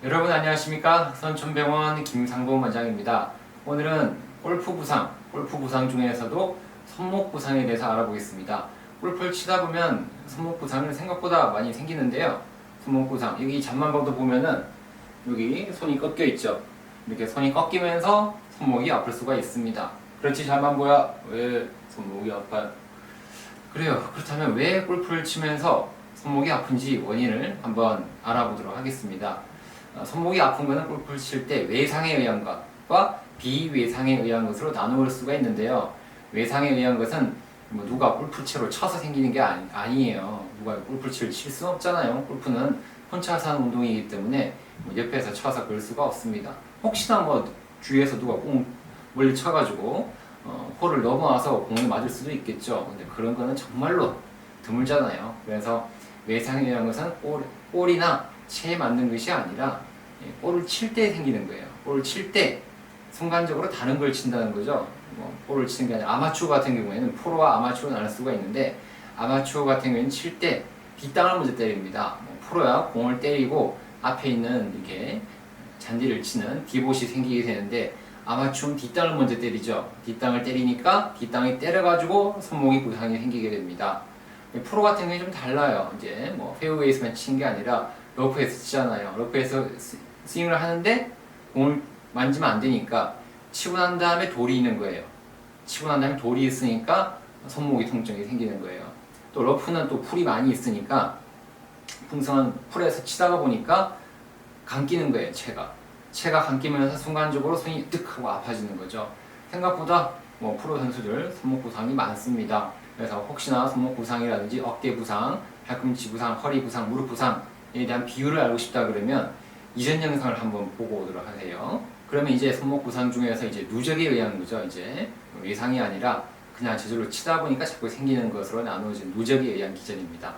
여러분 안녕하십니까? 선천병원 김상봉 원장입니다. 오늘은 골프 부상 중에서도 손목 부상에 대해서 알아보겠습니다. 골프를 치다 보면 손목 부상은 생각보다 많이 생기는데요. 손목 부상, 여기 잠만 봐도 보면은 여기 손이 꺾여 있죠. 이렇게 손이 꺾이면서 손목이 아플 수가 있습니다. 그렇지, 잠만 보야 왜 손목이 아파요? 그래요. 그렇다면 왜 골프를 치면서 손목이 아픈지 원인을 한번 알아보도록 하겠습니다. 손목이 아픈 것은 골프를 칠 때 외상에 의한 것과 비외상에 의한 것으로 나누을 수가 있는데요. 외상에 의한 것은 뭐 누가 골프채로 쳐서 생기는 게 아니에요. 누가 골프채를 칠 수 없잖아요. 골프는 혼자서 하는 운동이기 때문에 뭐 옆에서 쳐서 그럴 수가 없습니다. 혹시나 뭐 주위에서 누가 공 멀리 쳐가지고 홀을 넘어와서 공에 맞을 수도 있겠죠. 근데 그런 거는 정말로 드물잖아요. 그래서 외상에 의한 것은 볼이나 채에 맞는 것이 아니라 볼을 칠 때 생기는 거예요. 볼을 칠 때 순간적으로 다른 걸 친다는 거죠. 볼을 치는 게 아니라 아마추어 같은 경우에는 프로와 아마추어를 나눌 수가 있는데, 아마추어 같은 경우에는 칠 때 뒷땅을 먼저 때립니다. 프로야 공을 때리고 앞에 있는 이렇게 잔디를 치는 디봇이 생기게 되는데, 아마추어는 뒷땅을 먼저 때리죠. 뒷땅을 때리니까 뒷땅이 때려가지고 손목이 부상이 생기게 됩니다. 프로 같은 경우는 좀 달라요. 이제 뭐 페어웨이에서만 치는 게 아니라 러프에서 치잖아요. 러프에서 스윙을 하는데 공을 만지면 안 되니까 치고 난 다음에 돌이 있는 거예요. 치고 난 다음에 돌이 있으니까 손목이 통증이 생기는 거예요. 또 러프는 또 풀이 많이 있으니까 풍성한 풀에서 치다가 보니까 감기는 거예요. 채가 감기면서 순간적으로 손이 뜩 하고 아파지는 거죠. 생각보다 뭐 프로 선수들 손목 부상이 많습니다. 그래서 혹시나 손목 부상이라든지 어깨 부상, 팔꿈치 부상, 허리 부상, 무릎 부상에 대한 비율을 알고 싶다 그러면 이전 영상을 한번 보고 오도록 하세요. 그러면 이제 손목 부상 중에서 이제 누적에 의한 거죠. 이제 외상이 아니라 그냥 저절로 치다 보니까 자꾸 생기는 것으로 나누어진 누적에 의한 기전입니다.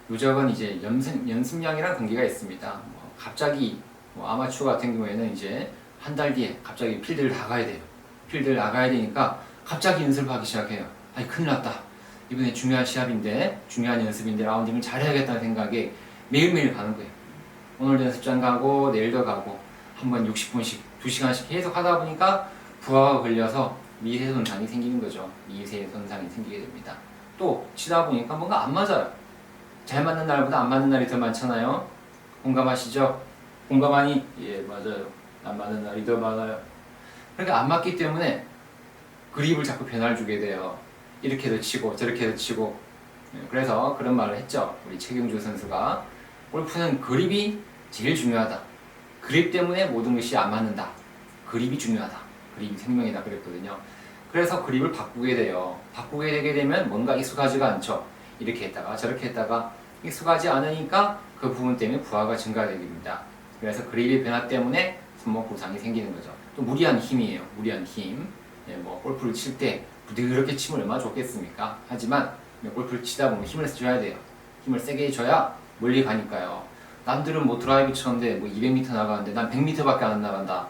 누적은 이제 연습량이랑 관계가 있습니다. 갑자기 아마추어 같은 경우에는 이제 한 달 뒤에 갑자기 필드를 나가야 돼요. 필드를 나가야 되니까 갑자기 연습을 하기 시작해요. 아니 큰일 났다. 이번에 중요한 시합인데, 중요한 연습인데 라운딩을 잘해야겠다는 생각에 매일매일 가는 거예요. 오늘도 연습장 가고 내일도 가고 한번 60분씩 2시간씩 계속 하다 보니까 부하가 걸려서 미세 손상이 생기는 거죠. 미세 손상이 생기게 됩니다. 또 치다 보니까 뭔가 안 맞아요. 잘 맞는 날보다 안 맞는 날이 더 많잖아요. 공감하시죠? 공감하니? 예, 맞아요. 안 맞는 날이 더 많아요. 그러니까 안 맞기 때문에 그립을 자꾸 변화를 주게 돼요. 이렇게도 치고 저렇게도 치고. 그래서 그런 말을 했죠. 우리 최경주 선수가 골프는 그립이 제일 중요하다. 그립 때문에 모든 것이 안 맞는다. 그립이 중요하다. 그립이 생명이다 그랬거든요. 그래서 그립을 바꾸게 돼요. 바꾸게 되게 되면 뭔가 익숙하지가 않죠. 이렇게 했다가 저렇게 했다가 익숙하지 않으니까 그 부분 때문에 부하가 증가되게 됩니다. 그래서 그립의 변화 때문에 손목 부상이 생기는 거죠. 또 무리한 힘이에요. 무리한 힘. 뭐 골프를 칠 때 부드럽게 치면 얼마나 좋겠습니까? 하지만 골프를 치다 보면 힘을 줘야 돼요. 힘을 세게 줘야 멀리 가니까요. 남들은 뭐 드라이브 쳤는데 뭐 200m 나가는데 난 100m밖에 안 나간다.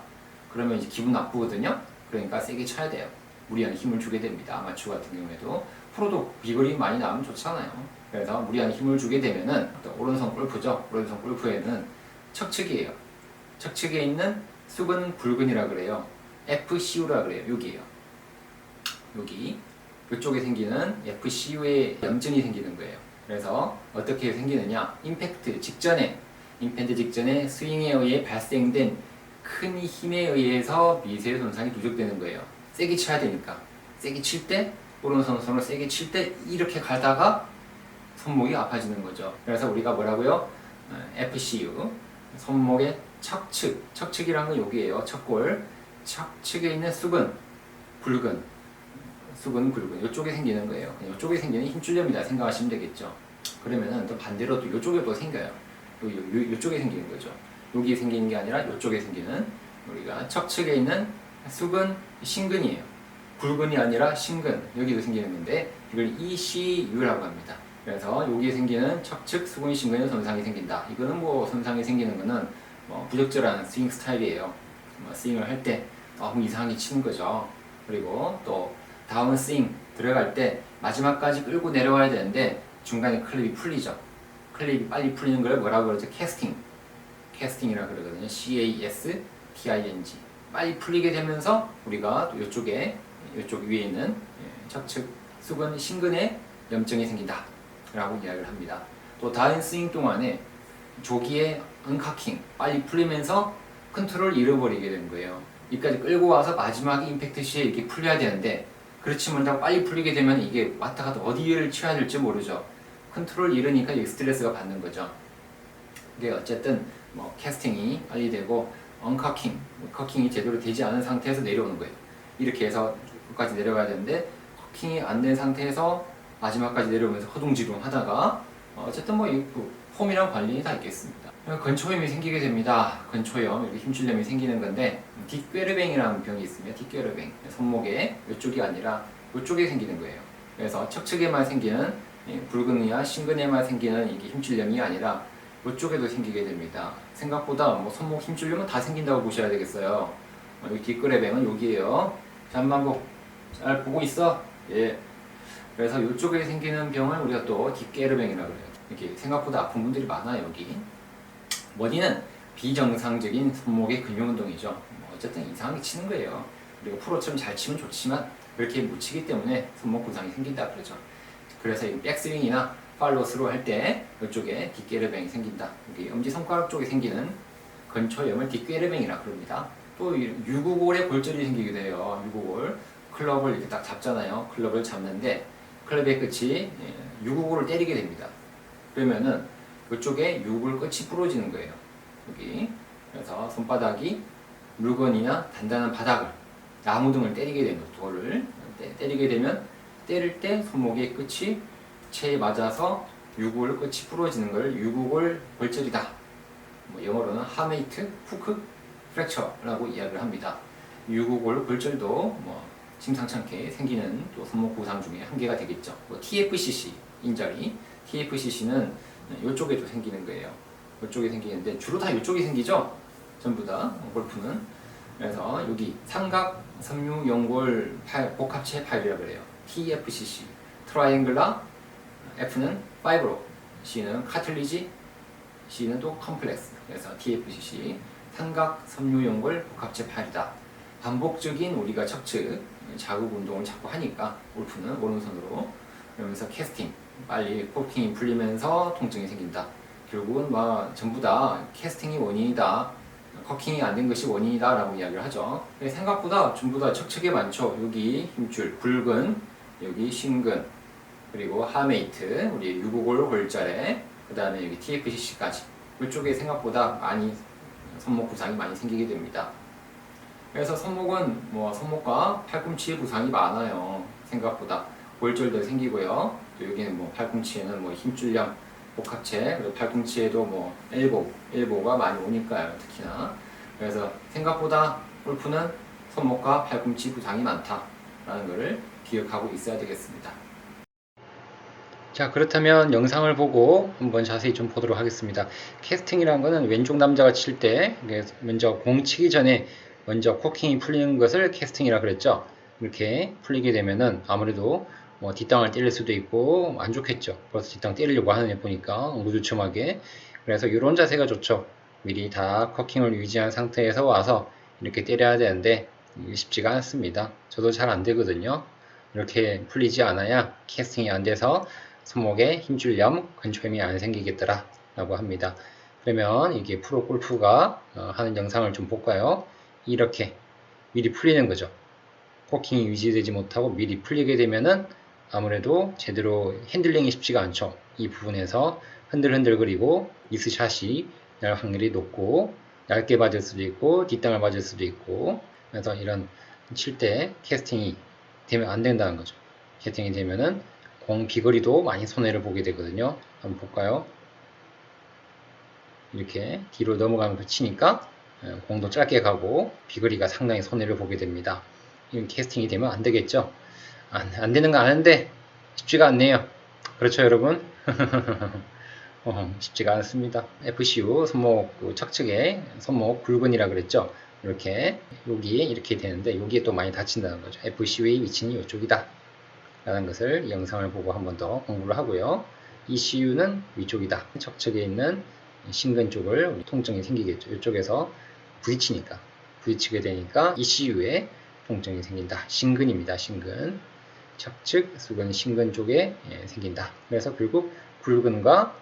그러면 이제 기분 나쁘거든요. 그러니까 세게 쳐야 돼요. 무리한 힘을 주게 됩니다. 아마추어 같은 경우에도. 프로도 비거리 많이 나오면 좋잖아요. 그래서 무리한 힘을 주게 되면은 오른손 골프죠. 오른손 골프에는 척측이에요. 척측에 있는 수근 굴근이라 그래요. FCU라 그래요. 여기에요. 여기 이쪽에 생기는 FCU의 염증이 생기는 거예요. 그래서 어떻게 생기느냐? 임팩트 직전에 스윙에 의해 발생된 큰 힘에 의해서 미세 손상이 누적되는 거예요. 세게 쳐야 되니까. 세게 칠 때, 오른손으로 세게 칠 때 이렇게 가다가 손목이 아파지는 거죠. 그래서 우리가 뭐라고요? FCU, 손목의 척측이라는 건 여기에요. 척골, 척측에 있는 수근, 굴근, 이쪽에 생기는 거예요. 이쪽에 생기는 힘줄염이다 생각하시면 되겠죠. 그러면은 또 반대로 또 이쪽에 또 생겨요. 이쪽에 생기는 거죠. 여기에 생기는 게 아니라 이쪽에 생기는, 우리가 척측에 있는 수근, 신근이에요. 굴근이 아니라 신근, 여기도 생기는 건데 이걸 ECU라고 합니다. 그래서 여기에 생기는 척측, 수근, 신근에 손상이 생긴다. 이거는 뭐 손상이 생기는 거는 뭐 부적절한 스윙 스타일이에요. 스윙을 할 때 너무 이상하게 치는 거죠. 그리고 또 다운 스윙 들어갈 때 마지막까지 끌고 내려와야 되는데 중간에 클립이 풀리죠. 클립이 빨리 풀리는 걸 뭐라고 그러죠? 캐스팅이라 그러거든요. CASTING. 빨리 풀리게 되면서 우리가 또 이쪽 위에 있는 척측 수근 신근에 염증이 생긴다 라고 이야기를 합니다. 또 다운 스윙 동안에 조기에 언카킹 빨리 풀리면서 컨트롤 잃어버리게 되는 거예요. 여기까지 끌고 와서 마지막 임팩트 시에 이렇게 풀려야 되는데 그렇지 못하고 빨리 풀리게 되면 이게 왔다 갔다 어디를 치워야 될지 모르죠. 컨트롤 잃으니까 이게 스트레스가 받는 거죠. 이게 어쨌든 뭐 캐스팅이 빨리 되고 언커킹, 커킹이 제대로 되지 않은 상태에서 내려오는 거예요. 이렇게 해서 끝까지 내려가야 되는데 커킹이 안 된 상태에서 마지막까지 내려오면서 허둥지둥 하다가 어쨌든 뭐 이 폼이랑 관련이 다 있겠습니다. 근초염이 생기게 됩니다. 근초염, 이렇게 힘줄염이 생기는 건데 뒷괴르뱅이라는 병이 있습니다. 뒷괴르뱅, 손목에 이쪽이 아니라 이쪽에 생기는 거예요. 그래서 척측에만 생기는 붉은이나 신근에만 생기는 이게 힘줄염이 아니라 이쪽에도 생기게 됩니다. 생각보다 뭐 손목 힘줄염은 다 생긴다고 보셔야 되겠어요. 여기 뒷괴르뱅은 여기에요. 잠반복 잘 보고 있어? 예. 그래서 이쪽에 생기는 병을 우리가 또 뒷괴르뱅이라고 그래요. 이렇게 생각보다 아픈 분들이 많아요. 여기 원인은 비정상적인 손목의 근육 운동이죠. 어쨌든 이상하게 치는 거예요. 그리고 프로처럼 잘 치면 좋지만 그렇게 못 치기 때문에 손목 부상이 생긴다 그러죠. 그래서 이 백스윙이나 팔로스로 할 때 이쪽에 뒷괴르뱅이 생긴다. 여기 엄지손가락 쪽에 생기는 근초염을 뒷괴르뱅이라 그럽니다. 또 유구골에 골절이 생기기도 해요. 유구골 클럽을 이렇게 딱 잡잖아요. 클럽을 잡는데 클럽의 끝이 유구골을 때리게 됩니다. 그러면은 이쪽에 유구골 끝이 부러지는 거예요. 여기. 그래서 손바닥이 물건이나 단단한 바닥을, 나무 등을 때리게 되면 돌을 때리게 되면 때릴 때 손목의 끝이 체에 맞아서 유구골 끝이 부러지는 걸 유구골 골절이다. 뭐 영어로는 하메이트 후크 프랙처라고 이야기를 합니다. 유구골 골절도 뭐 심상치 않게 생기는 또 손목 부상 중에 한 개가 되겠죠. 뭐 TFCC 인절이, TFCC는 이쪽에도 생기는 거예요. 이쪽에 생기는데 주로 다 이쪽에 생기죠. 전부 다 골프는. 그래서 여기 삼각 섬유 연골 복합체 파열이라고 그래요. TFCC, 트라이앵글라, F는 파이브로, C는 카틀리지, C는 또 컴플렉스. 그래서 TFCC, 삼각 섬유 연골 복합체 파열이다. 반복적인 우리가 척측 자극 운동을 자꾸 하니까 골프는 오른손으로, 그러면서 캐스팅 빨리 코킹이 풀리면서 통증이 생긴다. 결국은 전부 다 캐스팅이 원인이다, 커킹이 안 된 것이 원인이다 라고 이야기를 하죠. 생각보다 전부 다 척측에 많죠. 여기 힘줄, 붉은, 여기 신근, 그리고 하메이트, 우리 유구골 골절에, 그 다음에 여기 TFCC까지 이쪽에 생각보다 많이 손목 부상이 많이 생기게 됩니다. 그래서 손목은 손목과 팔꿈치에 부상이 많아요. 생각보다 골절도 생기고요. 또 여기는 팔꿈치에는 힘줄염, 복합체, 그리고 팔꿈치에도 엘보가 많이 오니까요. 특히나. 그래서 생각보다 골프는 손목과 팔꿈치 부상이 많다라는 것을 기억하고 있어야 되겠습니다. 자, 그렇다면 영상을 보고 한번 자세히 좀 보도록 하겠습니다. 캐스팅이라는 것은 왼쪽 남자가 칠 때 먼저 공 치기 전에 먼저 코킹이 풀리는 것을 캐스팅이라 그랬죠. 이렇게 풀리게 되면은 아무래도 뒷땅을 때릴 수도 있고 안 좋겠죠. 벌써 뒷땅 때리려고 하는 애 보니까 우두첨하게. 그래서 이런 자세가 좋죠. 미리 다 커킹을 유지한 상태에서 와서 이렇게 때려야 되는데 쉽지가 않습니다. 저도 잘 안 되거든요. 이렇게 풀리지 않아야 캐스팅이 안 돼서 손목에 힘줄염, 근초염이 안 생기겠더라 라고 합니다. 그러면 이게 프로 골프가 하는 영상을 좀 볼까요? 이렇게 미리 풀리는 거죠. 코킹이 유지되지 못하고 미리 풀리게 되면은 아무래도 제대로 핸들링이 쉽지가 않죠. 이 부분에서 흔들흔들거리고 미스샷이 날 확률이 높고 얇게 맞을 수도 있고 뒷땅을 맞을 수도 있고, 그래서 이런 칠 때 캐스팅이 되면 안 된다는 거죠. 캐스팅이 되면은 공 비거리도 많이 손해를 보게 되거든요. 한번 볼까요? 이렇게 뒤로 넘어가면서 치니까 공도 짧게 가고 비거리가 상당히 손해를 보게 됩니다. 이건 캐스팅이 되면 안 되겠죠. 안 되는 거 아는데 쉽지가 않네요. 그렇죠, 여러분? 쉽지가 않습니다. FCU 손목 척측에 손목 굵은이라 그랬죠. 이렇게 여기 이렇게 되는데 여기에 또 많이 다친다는 거죠. FCU의 위치는 이쪽이다 라는 것을 이 영상을 보고 한 번 더 공부를 하고요. ECU는 위쪽이다. 척측에 있는 신근 쪽을 통증이 생기겠죠. 이쪽에서 부딪히게 되니까 ECU에 통증이 생긴다. 신근입니다. 신근. 척측, 수근, 신근 쪽에 생긴다. 그래서 결국 굴근과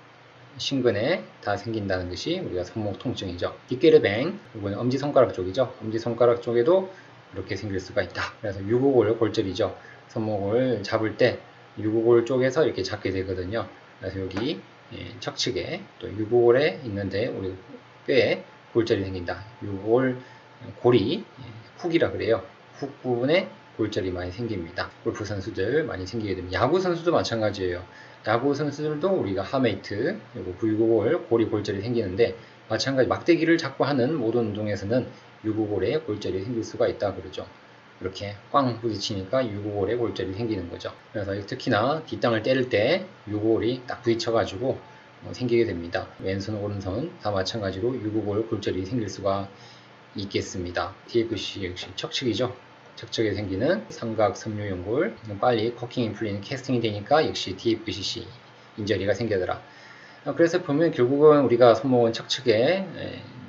신근에 다 생긴다는 것이 우리가 손목 통증이죠. 뒷게르뱅, 이건 엄지손가락 쪽이죠. 엄지손가락 쪽에도 이렇게 생길 수가 있다. 그래서 유구골 골절이죠. 손목을 잡을 때 유구골 쪽에서 이렇게 잡게 되거든요. 그래서 여기 척측에 또 유구골에 있는데 우리 뼈에 골절이 생긴다. 유구골 골이 훅이라 그래요. 훅 부분에 골절이 많이 생깁니다. 골프 선수들 많이 생기게 됩니다. 야구 선수도 마찬가지예요. 야구 선수들도 우리가 하메이트, 그리고 불구골, 고리 골절이 생기는데 마찬가지 막대기를 잡고 하는 모든 운동에서는 유구골에 골절이 생길 수가 있다 그러죠. 이렇게 꽝 부딪히니까 유구골에 골절이 생기는 거죠. 그래서 특히나 뒷땅을 때릴 때 유구골이 딱 부딪혀가지고 생기게 됩니다. 왼손, 오른손 다 마찬가지로 유구골 골절이 생길 수가 있겠습니다. TFC 역시 척측이죠. 척측에 생기는 삼각 섬유연골 빨리 코킹이 풀리는 캐스팅이 되니까 역시 TFCC 인저리가 생기더라. 그래서 보면 결국은 우리가 손목은 척측에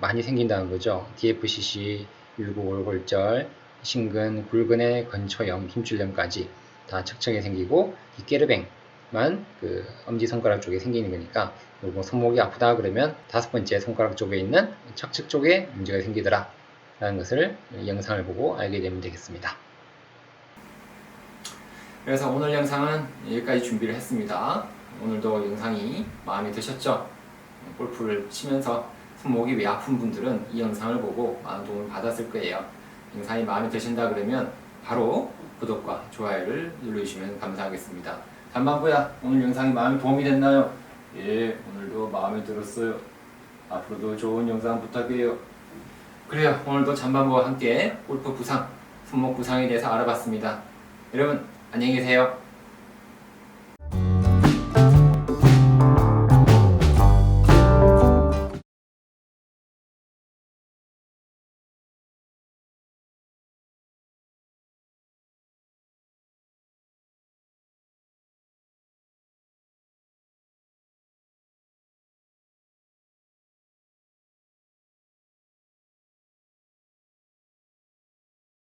많이 생긴다는 거죠. DFCC, 유구골 골절, 신근, 굴근의 건초염, 힘줄염까지 다 척측에 생기고 뒷게르뱅만 그 엄지손가락 쪽에 생기는 거니까 그리고 손목이 아프다 그러면 5번째 손가락 쪽에 있는 척측 쪽에 문제가 생기더라 라는 것을 영상을 보고 알게 되면 되겠습니다. 그래서 오늘 영상은 여기까지 준비를 했습니다. 오늘도 영상이 마음에 드셨죠? 골프를 치면서 손목이 왜 아픈 분들은 이 영상을 보고 많은 도움을 받았을 거예요. 영상이 마음에 드신다 그러면 바로 구독과 좋아요를 눌러주시면 감사하겠습니다. 잠만보야, 오늘 영상이 마음에 도움이 됐나요? 예, 오늘도 마음에 들었어요. 앞으로도 좋은 영상 부탁해요. 그래요, 오늘도 잠만보와 함께 골프 부상, 손목 부상에 대해서 알아봤습니다. 여러분 안녕히 계세요.